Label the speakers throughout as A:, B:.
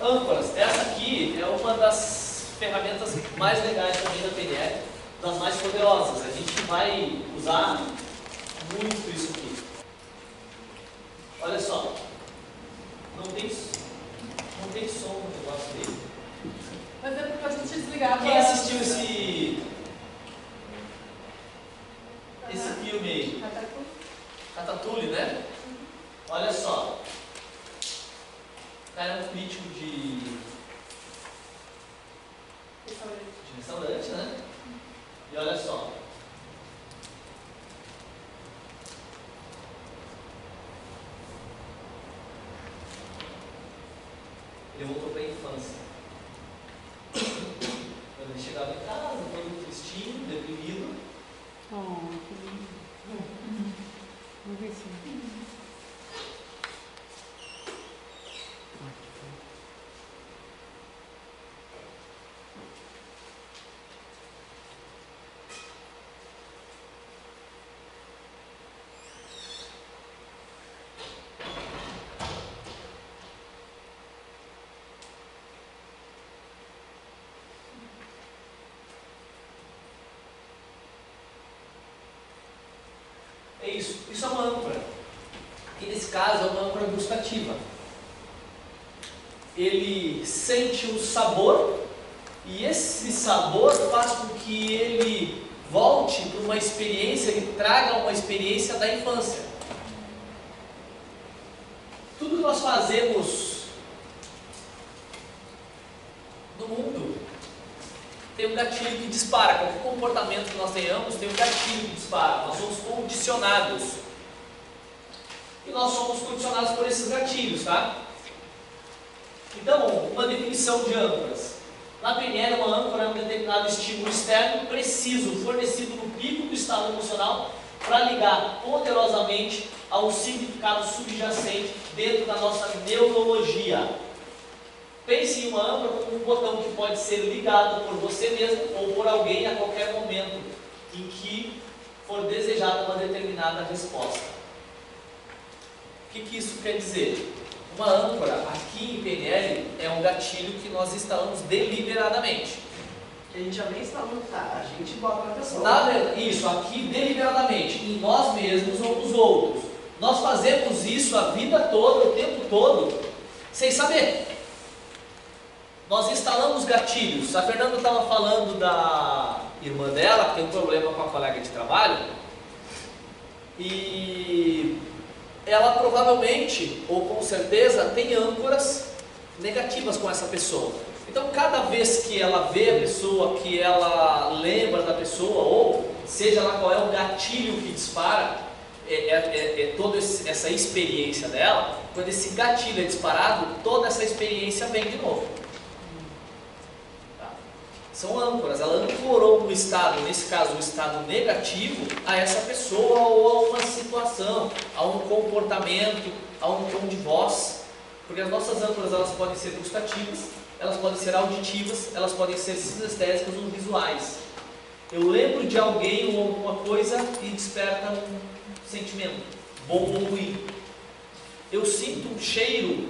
A: Âncoras. Essa aqui é uma das ferramentas mais legais também da PNL, das mais poderosas. A gente vai usar muito isso aqui. Olha só. Não tem som no negócio dele.
B: Mas é porque a gente desligava.
A: Quem assistiu esse filme aí? Ratatouille, né? Olha só. O cara é um crítico de restaurante, né? E olha só. Ele voltou para a infância. Quando ele chegava em casa, todo tristinho, deprimido.
B: Oh, que lindo. Vamos ver se...
A: É isso. Isso é uma âncora. E nesse caso é uma âncora gustativa. Ele sente o sabor e esse sabor faz com que ele volte para uma experiência, ele traga uma experiência da infância. Tudo que nós fazemos no mundo tem um gatilho que dispara. Qualquer comportamento que nós tenhamos tem um gatilho que dispara. Nós somos condicionados. E nós somos condicionados por esses gatilhos, tá? Então, uma definição de âncoras. Na PNL, uma âncora é um determinado estímulo externo preciso, fornecido no pico do estado emocional para ligar poderosamente a um significado subjacente dentro da nossa neurologia. Pense em uma âncora como um botão que pode ser ligado por você mesmo ou por alguém a qualquer momento em que for desejada uma determinada resposta. O que isso quer dizer? Uma âncora, aqui em PNL, é um gatilho que nós instalamos deliberadamente.
C: Que a gente já nem instala no cara, a gente bota na pessoa.
A: Isso, aqui deliberadamente, em nós mesmos ou nos outros. Nós fazemos isso a vida toda, o tempo todo, sem saber. Nós instalamos gatilhos. A Fernanda estava falando da irmã dela, que tem um problema com a colega de trabalho. E ela provavelmente, ou com certeza, tem âncoras negativas com essa pessoa. Então, cada vez que ela vê a pessoa, que ela lembra da pessoa, ou seja lá qual é o gatilho que dispara, toda essa experiência dela, quando esse gatilho é disparado, toda essa experiência vem de novo. São âncoras, ela ancorou um estado, nesse caso um estado negativo, a essa pessoa ou a uma situação, a um comportamento, a um tom de voz. Porque as nossas âncoras, elas podem ser gustativas, elas podem ser auditivas, elas podem ser sinestésicas ou visuais. Eu lembro de alguém ou alguma coisa e desperta um sentimento, bom ou ruim. Eu sinto um cheiro,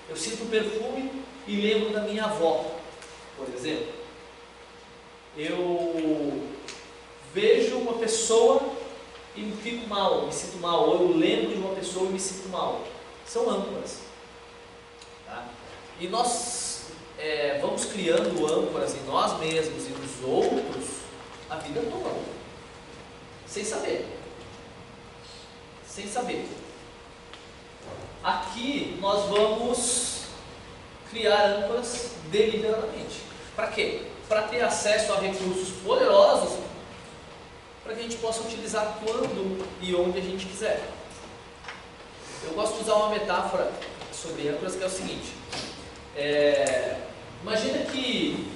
A: eu sinto um perfume e lembro da minha avó, por exemplo. Eu vejo uma pessoa e me fico mal, me sinto mal, ou eu lembro de uma pessoa e me sinto mal. São âncoras. Tá? E nós vamos criando âncoras em nós mesmos e nos outros a vida toda, sem saber. Sem saber. Aqui nós vamos criar âncoras deliberadamente. Para quê? Para ter acesso a recursos poderosos, para que a gente possa utilizar quando e onde a gente quiser. Eu gosto de usar uma metáfora sobre âncoras que é o seguinte. Imagina que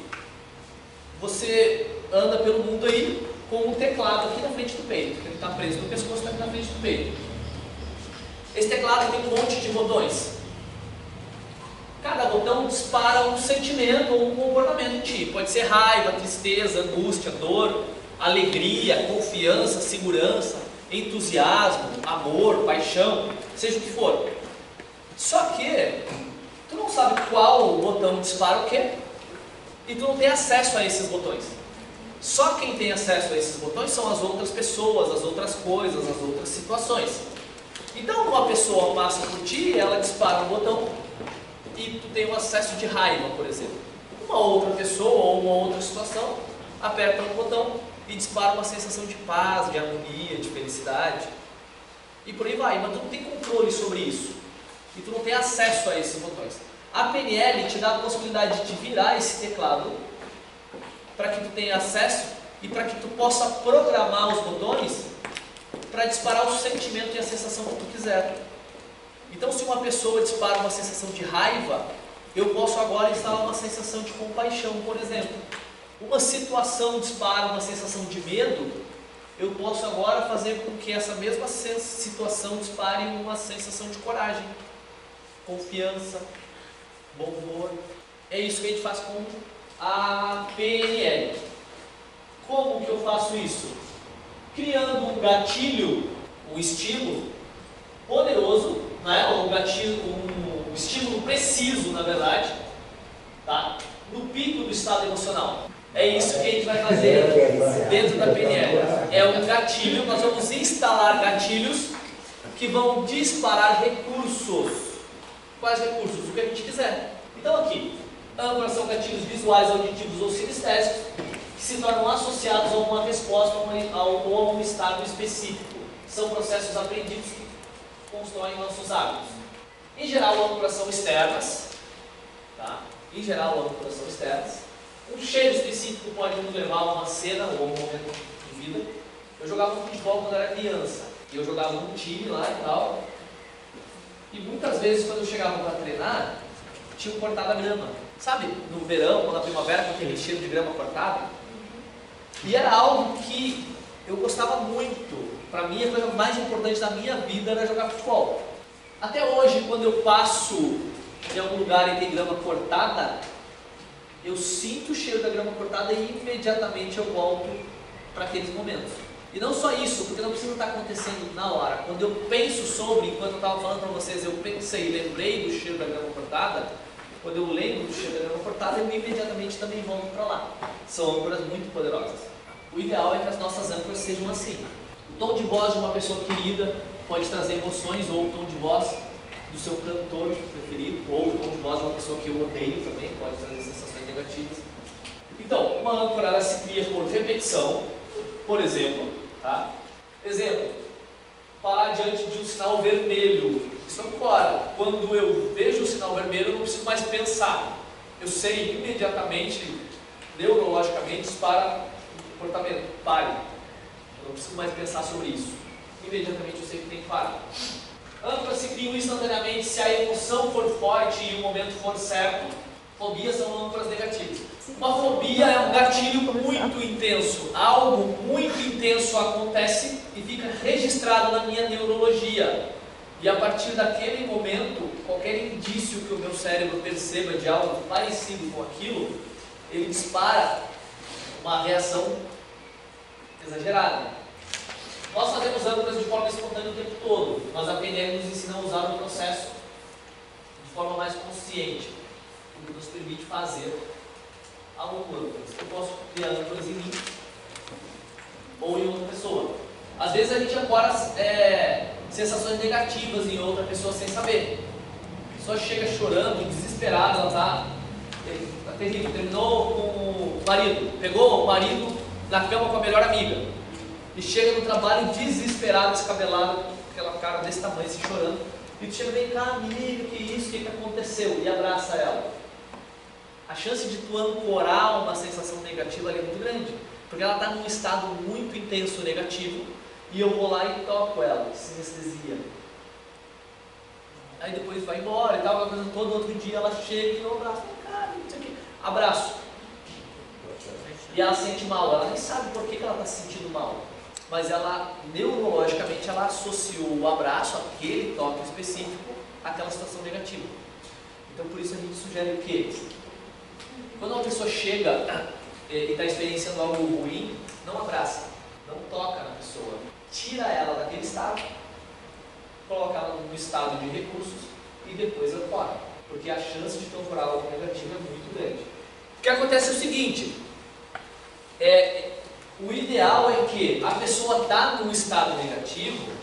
A: você anda pelo mundo aí com um teclado aqui na frente do peito, ele está preso no pescoço, está aqui na frente do peito. Esse teclado tem um monte de botões. Cada botão dispara um sentimento ou um comportamento em ti. Pode ser raiva, tristeza, angústia, dor, alegria, confiança, segurança, entusiasmo, amor, paixão, seja o que for. Só que tu não não sabe qual botão dispara o quê, e tu não tem acesso a esses botões. Só quem tem acesso a esses botões são as outras pessoas, as outras coisas, as outras situações. Então uma pessoa passa por ti, ela dispara um botão e tu tem um acesso de raiva, por exemplo. Uma outra pessoa ou uma outra situação aperta um botão e dispara uma sensação de paz, de harmonia, de felicidade. E por aí vai, mas tu não tem controle sobre isso. E tu não tem acesso a esses botões. A PNL te dá a possibilidade de virar esse teclado para que tu tenha acesso e para que tu possa programar os botões para disparar o sentimento e a sensação que tu quiser. Então, se uma pessoa dispara uma sensação de raiva, eu posso agora instalar uma sensação de compaixão, por exemplo. Uma situação dispara uma sensação de medo, eu posso agora fazer com que essa mesma situação dispare uma sensação de coragem, confiança, bom humor. É isso que a gente faz com a PNL. Como que eu faço isso? Criando um gatilho, um estímulo poderoso, né? Um gatilho, um estímulo preciso, na verdade, tá? No pico do estado emocional. É isso que a gente vai fazer dentro da PNL. É um gatilho, nós vamos instalar gatilhos que vão disparar recursos. Quais recursos? O que a gente quiser. Então aqui, âncoras são gatilhos visuais, auditivos ou sinestésicos que se tornam associados a uma resposta ou a um estado específico. São processos aprendidos que constroem nossos hábitos. Em geral, âncoras são externas. Tá? Em geral, âncoras são externas. Um cheiro específico pode nos levar a uma cena ou a um momento de vida. Eu jogava futebol quando era criança. E eu jogava num time lá e tal. E muitas vezes, quando eu chegava para treinar, tinha cortado a grama. Sabe, no verão ou na primavera, com aquele cheiro de grama cortada? E era algo que eu gostava muito. Para mim, a coisa mais importante da minha vida era jogar futebol. Até hoje, quando eu passo em algum lugar e tem grama cortada, eu sinto o cheiro da grama cortada e imediatamente eu volto para aqueles momentos. E não só isso, porque não precisa estar acontecendo na hora. Quando eu penso sobre, enquanto eu estava falando para vocês, eu pensei, lembrei do cheiro da grama cortada. Quando eu lembro do cheiro da grama cortada, eu imediatamente também volto para lá. São âncoras muito poderosas. O ideal é que as nossas âncoras sejam assim. O tom de voz de uma pessoa querida pode trazer emoções, ou o tom de voz do seu cantor preferido, ou o tom de voz de uma pessoa que eu odeio também, pode trazer sensações negativas. Então, uma âncora ela se cria por repetição, por exemplo, tá? Exemplo, parar diante de um sinal vermelho. Isso é agora. Quando eu vejo o sinal vermelho, eu não preciso mais pensar. Eu sei imediatamente, neurologicamente, para o comportamento. Pare. Eu não preciso mais pensar sobre isso. Imediatamente eu sei que tem que parar. Âncoras se criam instantaneamente se a emoção for forte e o momento for certo. Fobias são âncoras negativas. Uma fobia é um gatilho muito intenso. Algo muito intenso acontece e fica registrado na minha neurologia. E a partir daquele momento, qualquer indício que o meu cérebro perceba de algo parecido com aquilo, ele dispara uma reação exagerada. Nós fazemos âncoras de forma espontânea o tempo todo, mas a PNL nos ensina a usar o processo de forma mais consciente, o que nos permite fazer âncoras. Eu posso criar âncoras em mim ou em outra pessoa. Às vezes a gente ancora sensações negativas em outra pessoa sem saber. A pessoa chega chorando, desesperada, ela está terrível, terminou com o marido, pegou o marido na cama com a melhor amiga. E chega no trabalho desesperado, descabelado, com aquela cara desse tamanho, assim, chorando. E tu chega, vem cá, amigo, que isso, o que aconteceu? E abraça ela. A chance de tu ancorar uma sensação negativa ali é muito grande. Porque ela está num estado muito intenso negativo. E eu vou lá e toco ela, sinestesia. Aí depois vai embora e tal, todo outro dia ela chega e eu abraço. Cara, isso aqui. Abraço. E ela sente mal, ela nem sabe por que ela está se sentindo mal. Mas ela, neurologicamente, ela associou o abraço, aquele toque específico, àquela situação negativa. Então, por isso a gente sugere o quê? Quando uma pessoa chega e está experienciando algo ruim, não abraça, não toca na pessoa. Tira ela daquele estado, coloca ela no estado de recursos e depois ela toca. porque a chance de procurar algo negativo é muito grande. O que acontece é o seguinte, o ideal é que a pessoa está num estado negativo,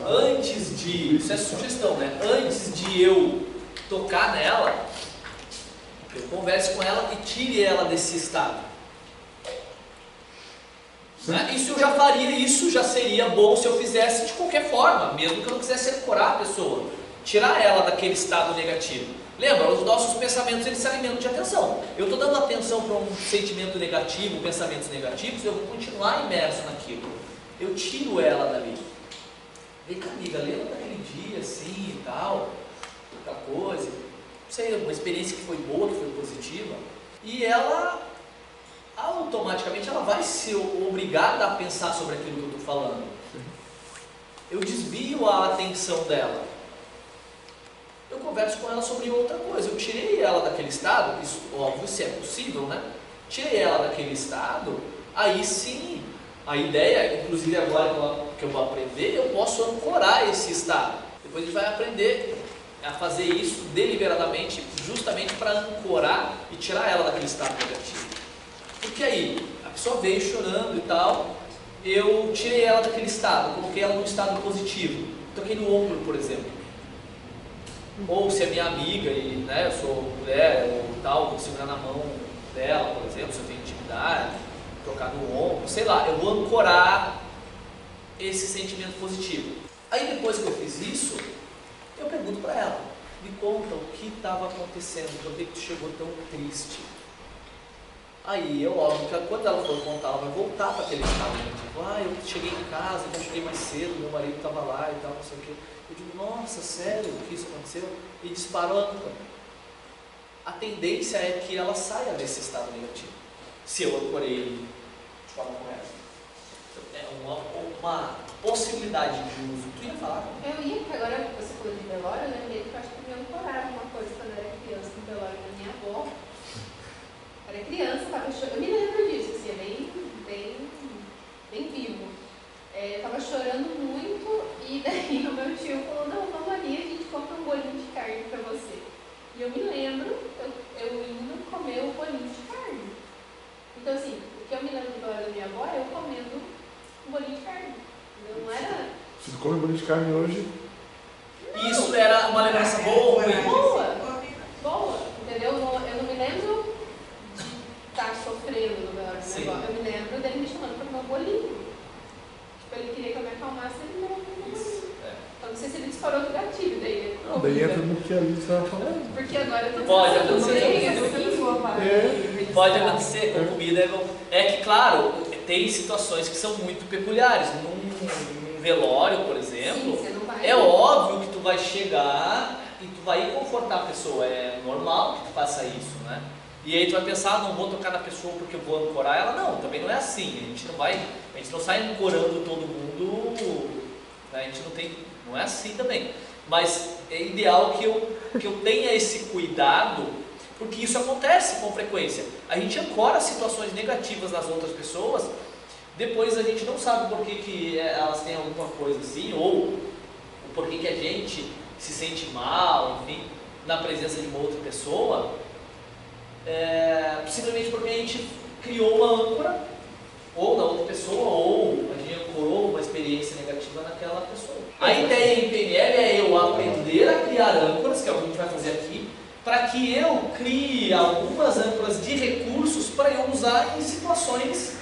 A: antes de, isso é sugestão, né? Antes de eu tocar nela, eu converse com ela e tire ela desse estado. Né? Isso eu já faria, isso já seria bom se eu fizesse de qualquer forma, mesmo que eu não quisesse ancorar a pessoa, tirar ela daquele estado negativo. Lembra, os nossos pensamentos eles se alimentam de atenção. Eu estou dando atenção para um sentimento negativo, pensamentos negativos, eu vou continuar imerso naquilo. Eu tiro ela dali. Vem cá, amiga, lembra daquele dia assim e tal, outra coisa, não sei, uma experiência que foi boa, que foi positiva, e ela automaticamente ela vai ser obrigada a pensar sobre aquilo que eu estou falando. Eu desvio a atenção dela. Eu converso com ela sobre outra coisa. Eu tirei ela daquele estado, isso óbvio se é possível, né? Tirei ela daquele estado, aí sim, a ideia, inclusive agora que eu vou aprender, eu posso ancorar esse estado. Depois a gente vai aprender a fazer isso deliberadamente, justamente para ancorar e tirar ela daquele estado negativo. Porque aí, a pessoa veio chorando e tal, eu tirei ela daquele estado, coloquei ela num estado positivo, toquei no ombro, por exemplo. Ou se é minha amiga e né, eu sou mulher ou tal, vou segurar na mão dela, por exemplo, se eu tenho intimidade, tocar no ombro, sei lá, eu vou ancorar esse sentimento positivo. Aí depois que eu fiz isso, eu pergunto para ela, me conta o que estava acontecendo, por que tu chegou tão triste? Aí eu, óbvio, que quando ela for contar, ela vai voltar para aquele estado negativo. Eu cheguei em casa, eu cheguei mais cedo, meu marido estava lá e tal, não sei o quê. Eu digo, nossa, sério que isso aconteceu? E disparo a âncora. A tendência é que ela saia desse estado negativo, se eu ancorei de forma correta. É uma possibilidade de uso. Tu ia falar?
B: Eu ia, porque agora você falou de velório, eu lembrei que eu acho que eu me ancorava uma coisa quando eu era criança, no velório da minha avó. Eu era criança, estava chorando, eu me lembro disso, assim, bem vivo. Eu estava chorando muito e daí o meu tio falou, não, vamos ali, a gente compra um bolinho de carne para você. E eu me lembro, eu indo comer o bolinho de carne. Então assim, o que eu me lembro do velório da minha avó é eu comendo um bolinho de carne. Não era...
D: Você come bolinho de carne hoje?
A: Isso era uma lembrança boa ou ruim?
B: Boa, entendeu? Eu não me lembro de estar sofrendo no velório da minha avó. Eu me lembro dele me chamando para comer um bolinho. Ele queria que eu me acalmasse, ele não me isso. Então não sei se ele disparou do gatilho daí.
D: Não, daí entra no que a Alice estava falando.
B: Porque agora eu tô
A: pode acontecer com comida. É que, claro, tem situações que são muito peculiares. Num velório, por exemplo, sim, é óbvio que tu vai chegar e tu vai confortar a pessoa. É normal que tu faça isso, né? E aí tu vai pensar, não vou tocar na pessoa porque eu vou ancorar ela. Não, também não é assim. A gente não sai ancorando todo mundo, né? A gente não é assim também. Mas é ideal que eu tenha esse cuidado, porque isso acontece com frequência. A gente ancora situações negativas nas outras pessoas, depois a gente não sabe por que elas têm alguma coisa assim, ou por que a gente se sente mal, enfim, na presença de uma outra pessoa. Simplesmente porque a gente criou uma âncora, ou na outra pessoa, ou a gente ancorou uma experiência negativa naquela pessoa. A ideia em PNL é eu aprender a criar âncoras, que é o que a gente vai fazer aqui, para que eu crie algumas âncoras de recursos para eu usar em situações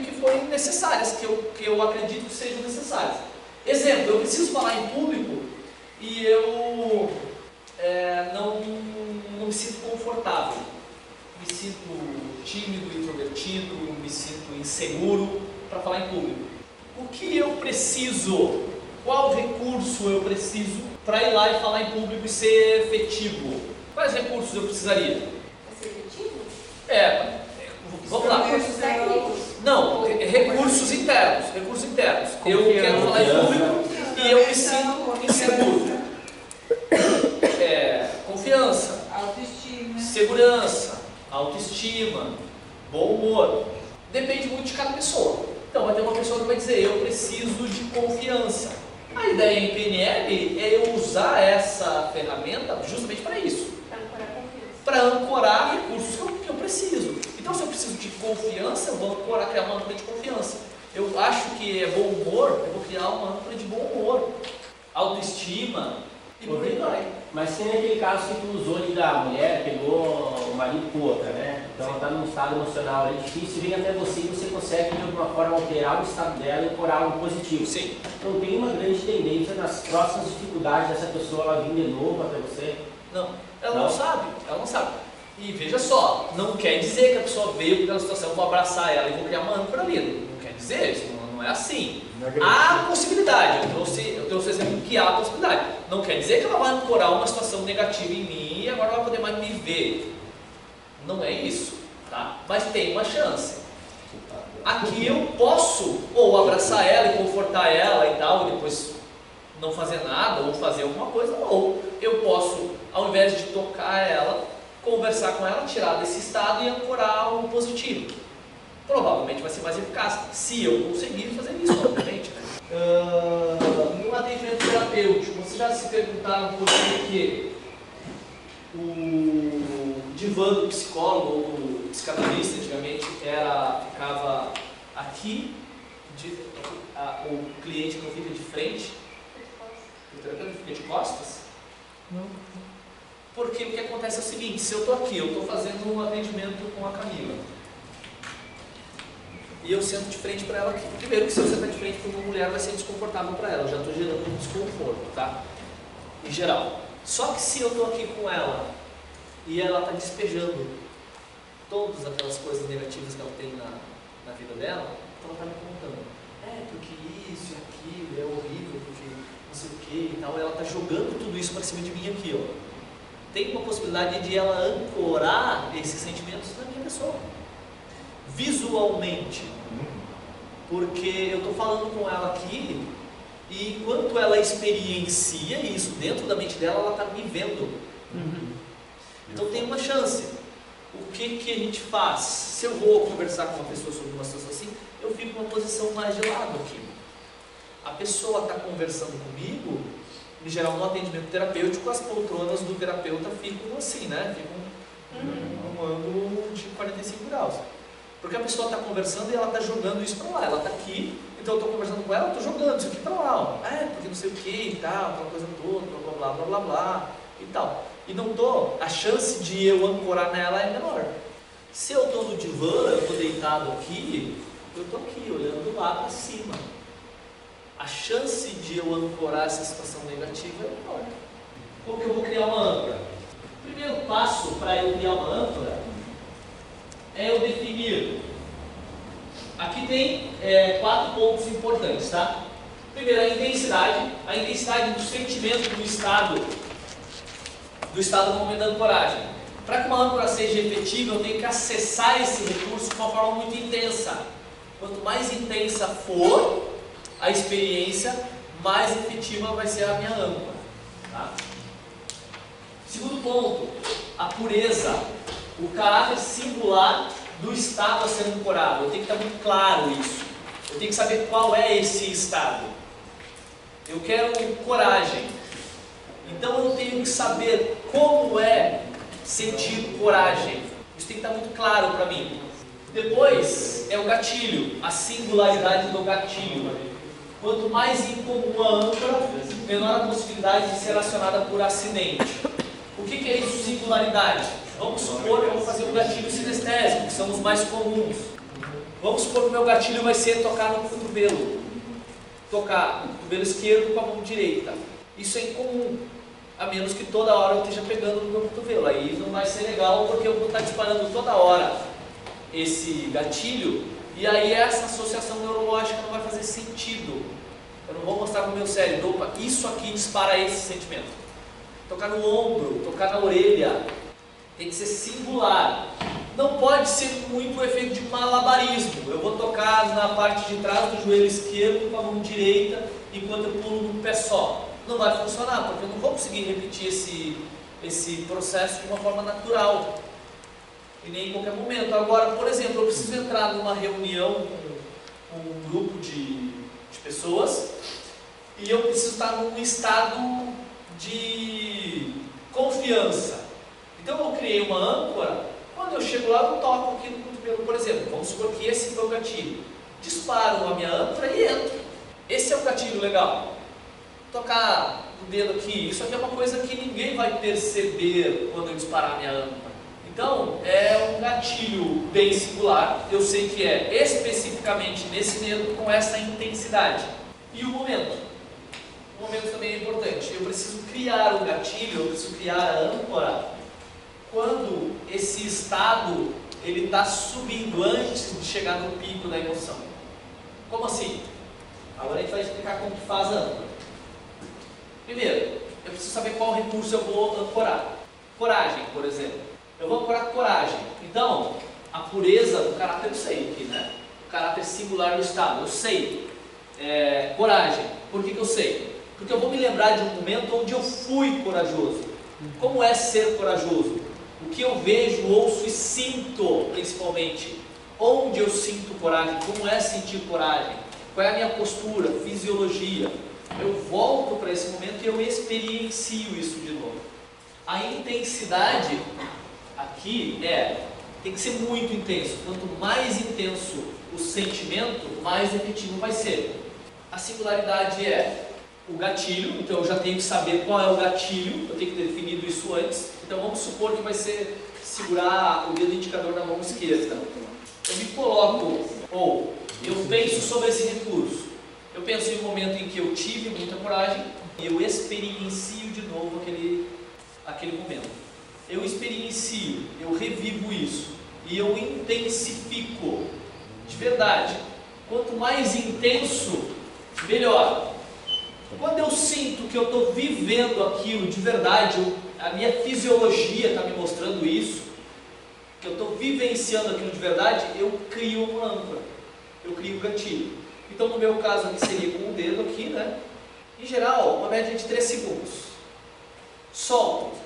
A: que forem necessárias, que eu acredito que sejam necessárias. Exemplo, eu preciso falar em público e eu não me sinto confortável, me sinto tímido, introvertido, me sinto inseguro para falar em público. O que eu preciso? Qual recurso eu preciso para ir lá e falar em público e ser efetivo? Quais recursos eu precisaria?
B: Para ser efetivo?
A: Vamos lá.
B: Recursos técnicos?
A: Não, recursos internos. Recursos internos. Eu quero falar em público e eu me sinto inseguro. Confiança.
E: Autoestima.
A: Segurança. Autoestima. Bom humor. Depende muito de cada pessoa. Então vai ter uma pessoa que vai dizer, eu preciso de confiança. A ideia em PNL é eu usar essa ferramenta justamente para isso. Para ancorar recursos que eu preciso. Então, se eu preciso de confiança, eu vou ancorar, criar uma âncora de confiança. Eu acho que é bom humor, eu vou criar uma âncora de bom humor. Autoestima, e por aí vai.
E: Mas tem aquele caso que tu usou ali da mulher, pegou o marido com outra, né? Então ela está num estado emocional ali difícil, vem até você e você consegue de alguma forma alterar o estado dela e ancorar algo positivo.
A: Sim.
E: Então tem uma grande tendência nas próximas dificuldades dessa pessoa ela vir de novo até você?
A: Não, ela não sabe, ela não sabe. E veja só, não quer dizer que a pessoa veio pela situação, eu vou abraçar ela e vou criar uma âncora ali. Não quer dizer, isso não é assim. Há possibilidade, eu trouxe o exemplo que há possibilidade. Não quer dizer que ela vai ancorar uma situação negativa em mim e agora ela vai poder mais me ver. Não é isso, tá? Mas tem uma chance. Aqui eu posso ou abraçar ela e confortar ela e tal, e depois não fazer nada ou fazer alguma coisa, ou eu posso, ao invés de tocar ela, conversar com ela, tirar desse estado e ancorar algo positivo. Provavelmente vai ser mais eficaz, se eu conseguir fazer isso, obviamente. No atendimento terapêutico, vocês já se perguntaram por que o divã do psicólogo ou do psicanalista antigamente ficava aqui, o cliente não fica de frente, o terapeuta fica de costas?
D: Não.
A: Porque o que acontece é o seguinte, se eu estou aqui, eu estou fazendo um atendimento com a Camila, e eu sento de frente para ela aqui. Primeiro que se eu sentar de frente para uma mulher vai ser desconfortável para ela, eu já estou gerando um desconforto, tá? Em geral. Só que se eu estou aqui com ela e ela está despejando todas aquelas coisas negativas que ela tem na vida dela, então ela está me contando. Porque isso e aquilo é horrível, porque não sei o que e tal, ela está jogando tudo isso para cima de mim aqui, ó. Tem uma possibilidade de ela ancorar esses sentimentos na minha pessoa. Visualmente, porque eu estou falando com ela aqui e enquanto ela experiencia isso dentro da mente dela, ela está me vendo. Então tem uma chance. O que a gente faz? Se eu vou conversar com uma pessoa sobre uma situação assim, eu fico numa posição mais de lado aqui. A pessoa está conversando comigo, em geral no atendimento terapêutico, as poltronas do terapeuta ficam assim, né? Ficam num ângulo de 45 graus. Porque a pessoa está conversando e ela está jogando isso para lá. Ela está aqui, então eu estou conversando com ela, eu estou jogando isso aqui para lá. Ó. Porque não sei o que e tal, aquela coisa toda, blá blá blá blá blá e tal. E não estou, a chance de eu ancorar nela é menor. Se eu estou no divã, eu estou deitado aqui, eu estou aqui, olhando lá para cima. A chance de eu ancorar essa situação negativa é menor. Como que eu vou criar uma âncora? O primeiro passo para eu criar uma âncora é eu definir. Aqui tem 4 pontos importantes, tá? Primeiro, a intensidade do sentimento do estado no momento da ancoragem. Para que uma âncora seja efetiva, eu tenho que acessar esse recurso de uma forma muito intensa. Quanto mais intensa for a experiência, mais efetiva vai ser a minha âncora. Tá? Segundo ponto, a pureza. O caráter singular do estado a ser ancorado. Eu tenho que estar muito claro isso. Eu tenho que saber qual é esse estado. Eu quero coragem. Então eu tenho que saber como é sentir coragem. Isso tem que estar muito claro para mim. Depois é o gatilho, a singularidade do gatilho. Quanto mais incomum a âncora, menor a possibilidade de ser acionada por acidente. O que é isso, singularidade? Vamos supor que eu vou fazer um gatilho sinestésico, que são os mais comuns. Vamos supor que o meu gatilho vai ser tocar no cotovelo. Tocar no cotovelo esquerdo com a mão direita. Isso é incomum, a menos que toda hora eu esteja pegando no meu cotovelo. Aí não vai ser legal porque eu vou estar disparando toda hora esse gatilho. E aí essa associação neurológica não vai fazer sentido. Eu não vou mostrar para o meu cérebro, opa, isso aqui dispara esse sentimento. Tocar no ombro, tocar na orelha. Tem que ser singular. Não pode ser muito o efeito de malabarismo. Eu vou tocar na parte de trás do joelho esquerdo com a mão direita enquanto eu pulo num pé só. Não vai funcionar, porque eu não vou conseguir repetir esse processo de uma forma natural. E nem em qualquer momento. Agora, por exemplo, eu preciso entrar numa reunião com um grupo de pessoas e eu preciso estar num estado de confiança. Então eu criei uma âncora, quando eu chego lá eu toco aqui no cotovelo, por exemplo, vamos supor que esse foi o gatilho. Disparo a minha âncora e entro. Esse é o gatilho legal. Tocar o dedo aqui, isso aqui é uma coisa que ninguém vai perceber quando eu disparar a minha âncora. Então, é um gatilho bem singular, eu sei que é especificamente nesse dedo com essa intensidade. E o momento? O momento também é importante. Eu preciso criar um gatilho, eu preciso criar a âncora quando esse estado ele está subindo antes de chegar no pico da emoção. Como assim? Agora a gente vai explicar como que faz a âncora. Primeiro, eu preciso saber qual recurso eu vou ancorar. Coragem, por exemplo. Eu vou ancorar coragem. Então, a pureza do caráter eu sei aqui, né? O caráter singular do estado, eu sei. Coragem. Por que eu sei? Porque eu vou me lembrar de um momento onde eu fui corajoso. Como é ser corajoso? O que eu vejo, ouço e sinto, principalmente. Onde eu sinto coragem? Como é sentir coragem? Qual é a minha postura, fisiologia? Eu volto para esse momento e eu experiencio isso de novo. A intensidade aqui tem que ser muito intenso. Quanto mais intenso o sentimento, mais efetivo vai ser. A singularidade é o gatilho, então eu já tenho que saber qual é o gatilho, eu tenho que ter definido isso antes. Então vamos supor que vai ser segurar o dedo indicador na mão esquerda. Eu me coloco, ou eu penso sobre esse recurso. Eu penso em um momento em que eu tive muita coragem e eu experiencio de novo aquele momento. Eu experiencio, eu revivo isso e eu intensifico de verdade. Quanto mais intenso, melhor. Quando eu sinto que eu estou vivendo aquilo de verdade, a minha fisiologia está me mostrando isso, que eu estou vivenciando aquilo de verdade, eu crio uma âncora, eu crio um gatilho. Então no meu caso aqui seria com o dedo aqui, né? Em geral, uma média de 3 segundos. Solto.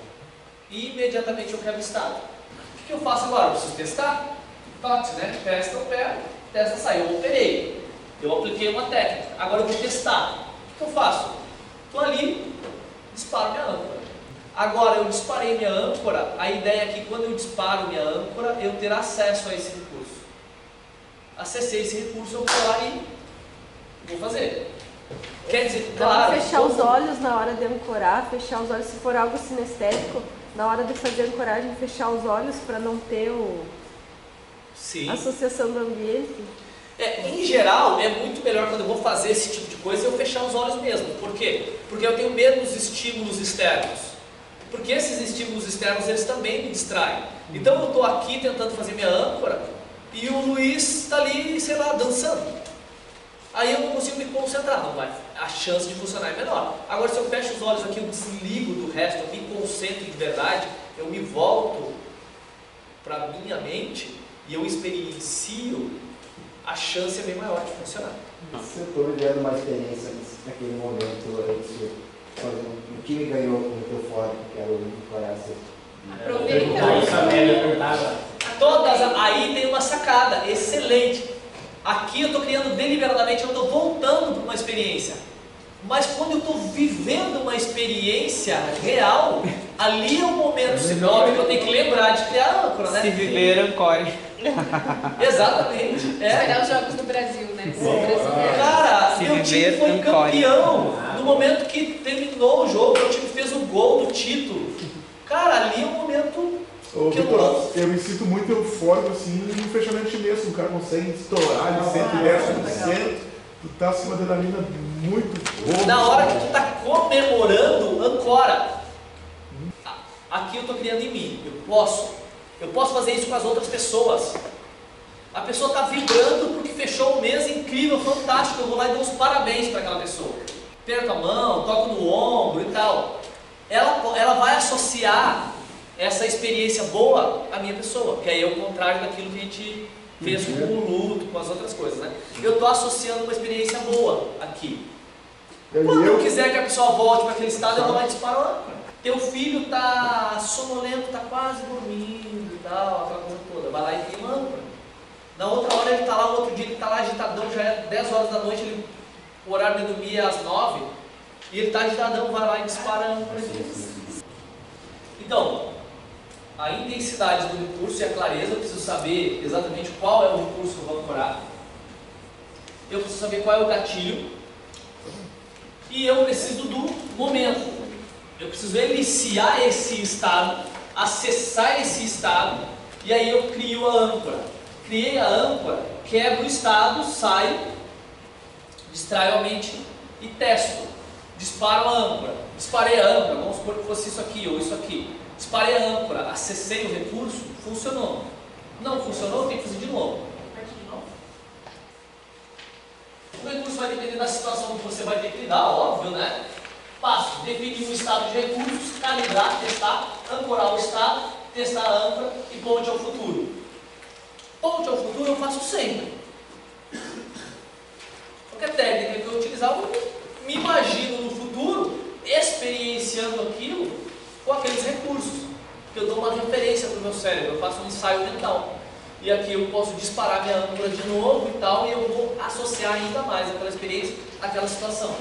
A: E imediatamente eu quebro o estado. O que eu faço agora? Eu preciso testar? Toque, né? Testa o pé, testa sai. Eu operei. Eu apliquei uma técnica. Agora eu vou testar. O que eu faço? Estou ali, disparo minha âncora. Agora eu disparei minha âncora, a ideia é que quando eu disparo minha âncora, eu ter acesso a esse recurso. Acessei esse recurso, eu vou lá e vou fazer. Quer dizer, claro...
F: Fechar os olhos na hora de ancorar, fechar os olhos se for algo sinestésico, na hora de fazer a ancoragem, fechar os olhos para não ter a associação do ambiente.
A: Em geral, é muito melhor quando eu vou fazer esse tipo de coisa eu fechar os olhos mesmo. Por quê? Porque eu tenho menos estímulos externos. Porque esses estímulos externos, eles também me distraem. Então eu estou aqui tentando fazer minha âncora e o Luiz está ali, sei lá, dançando. Aí eu não consigo me concentrar, não vai. A chance de funcionar é menor. Agora, se eu fecho os olhos aqui, eu desligo do resto, eu me concentro de verdade, eu me volto para a minha mente e eu experiencio, a chance é bem maior de funcionar.
G: Se eu estou vivendo uma experiência naquele momento, o que me ganhou com o teu fora, que era o coração?
A: Aí tem uma sacada excelente. Aqui eu estou criando deliberadamente, eu estou voltando para uma experiência. Mas quando eu estou vivendo uma experiência real, ali é o momento sinônimo que eu tenho que lembrar de criar a âncora, né?
H: Se viver, ancore.
A: Exatamente.
B: Olhar os jogos do Brasil, né?
A: Cara,
H: Se
A: meu time
H: viver,
A: foi
H: ancore.
A: campeão. No momento que terminou o jogo, meu time fez o gol do título. Cara, ali é o momento...
D: Ô, Vitor, eu me sinto muito eufórico assim no fechamento chinês, o cara consegue estourar ali 110%, tu tá acima da adrenalina muito boa.
A: Na hora que tu tá comemorando, ancora. Aqui eu tô criando em mim, eu posso fazer isso com as outras pessoas. A pessoa tá vibrando porque fechou um mês incrível, fantástico, eu vou lá e dou os parabéns para aquela pessoa. Aperto a mão, toco no ombro e tal. Ela vai associar essa experiência boa à minha pessoa, que aí é o contrário daquilo que a gente fez com o luto, com as outras coisas, né? Eu estou associando uma experiência boa aqui. Quando eu quiser que a pessoa volte para aquele estado, eu vou lá e disparo lá. Teu filho está sonolento, está quase dormindo e tal, aquela coisa toda. Vai lá e cria uma âncora. Na outra hora ele está lá, no outro dia ele está lá agitadão, já é 10 horas da noite, o horário de dormir é às 9. E ele está agitadão, vai lá e dispara a âncora. Então, a intensidade do recurso e a clareza, eu preciso saber exatamente qual é o recurso que eu vou ancorar. Eu preciso saber qual é o gatilho. E eu preciso do momento. Eu preciso iniciar esse estado, acessar esse estado, e aí eu crio a âncora. Criei a âncora, quebro o estado, saio, distraio a mente e testo. Disparo a âncora. Disparei a âncora, vamos supor que fosse isso aqui ou isso aqui. Disparei a âncora, acessei o recurso, funcionou. Não funcionou, tem que fazer de novo. O recurso vai depender da situação que você vai ter que lidar, óbvio, né? Passo, definir um estado de recursos, calibrar, testar, ancorar o estado, testar a âncora e ponte ao futuro. Ponte ao futuro eu faço sempre. Qualquer técnica que eu utilizar, eu me imagino no futuro experienciando aquilo com aqueles recursos. Que eu dou uma referência para o meu cérebro, eu faço um ensaio mental. E aqui eu posso disparar minha âncora de novo e tal, e eu vou associar ainda mais aquela experiência àquela situação.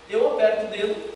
A: Eu aperto o dedo